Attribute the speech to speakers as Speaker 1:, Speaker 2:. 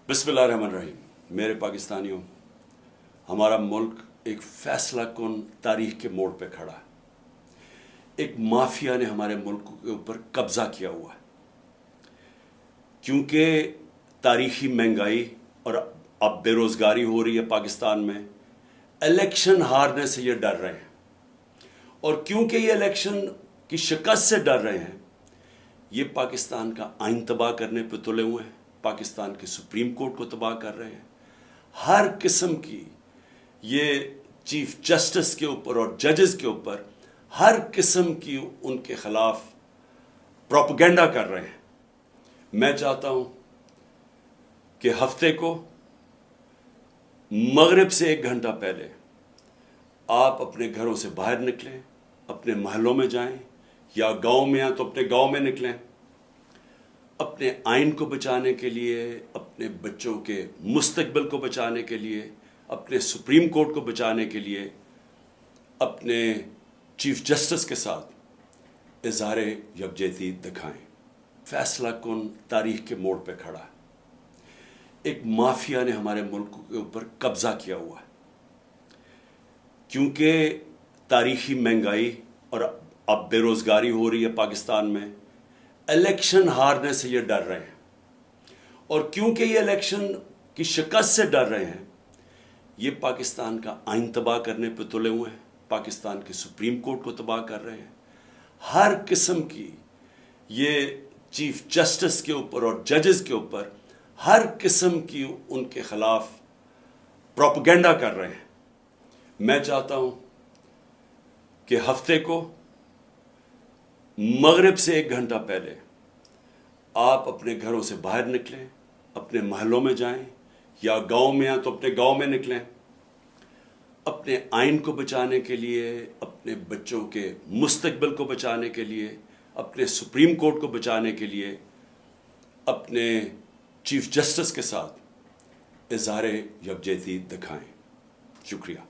Speaker 1: बिस्मिल्लाहिर्रहमानिर्रहीम। मेरे पाकिस्तानियों, हमारा मुल्क एक फैसला कुन तारीख के मोड़ पे खड़ा है। एक माफिया ने हमारे मुल्क के ऊपर कब्जा किया हुआ है, क्योंकि तारीखी महंगाई और अब बेरोजगारी हो रही है पाकिस्तान में। इलेक्शन हारने से ये डर रहे हैं, और क्योंकि ये इलेक्शन की शिकस्त से डर रहे हैं, ये पाकिस्तान का आइन तबाह करने पर तुले हुए हैं, पाकिस्तान के सुप्रीम कोर्ट को तबाह कर रहे हैं। हर किस्म की ये चीफ जस्टिस के ऊपर और जजेस के ऊपर हर किस्म की उनके खिलाफ प्रोपेगेंडा कर रहे हैं। मैं चाहता हूं कि हफ्ते को मगरिब से 1 घंटा पहले आप अपने घरों से बाहर निकलें, अपने महलों में जाएं, या गांव में हैं तो अपने गांव में निकलें, अपने आइन को बचाने के लिए, अपने बच्चों के मुस्तकबिल को बचाने के लिए, अपने सुप्रीम कोर्ट को बचाने के लिए, अपने चीफ जस्टिस के साथ इज़हार यकजहती दिखाएं। फैसला कुन तारीख के मोड़ पे खड़ा है। एक माफिया ने हमारे मुल्क के ऊपर कब्जा किया हुआ है, क्योंकि तारीखी महंगाई और अब बेरोजगारी हो रही है पाकिस्तान में। इलेक्शन हारने से ये डर रहे हैं, और क्योंकि ये इलेक्शन की शिकस्त से डर रहे हैं, ये पाकिस्तान का आइन तबाह करने पर तुले हुए हैं, पाकिस्तान के सुप्रीम कोर्ट को तबाह कर रहे हैं। हर किस्म की ये चीफ जस्टिस के ऊपर और जजेस के ऊपर हर किस्म की उनके खिलाफ प्रोपेगेंडा कर रहे हैं। मैं चाहता हूं कि हफ्ते को मगरिब से 1 घंटा पहले आप अपने घरों से बाहर निकलें, अपने महलों में जाएं, या गांव में हैं तो अपने गांव में निकलें, अपने आइन को बचाने के लिए, अपने बच्चों के मुस्तकबिल को बचाने के लिए, अपने सुप्रीम कोर्ट को बचाने के लिए, अपने चीफ जस्टिस के साथ इज़हार यकजहती दिखाएं। शुक्रिया।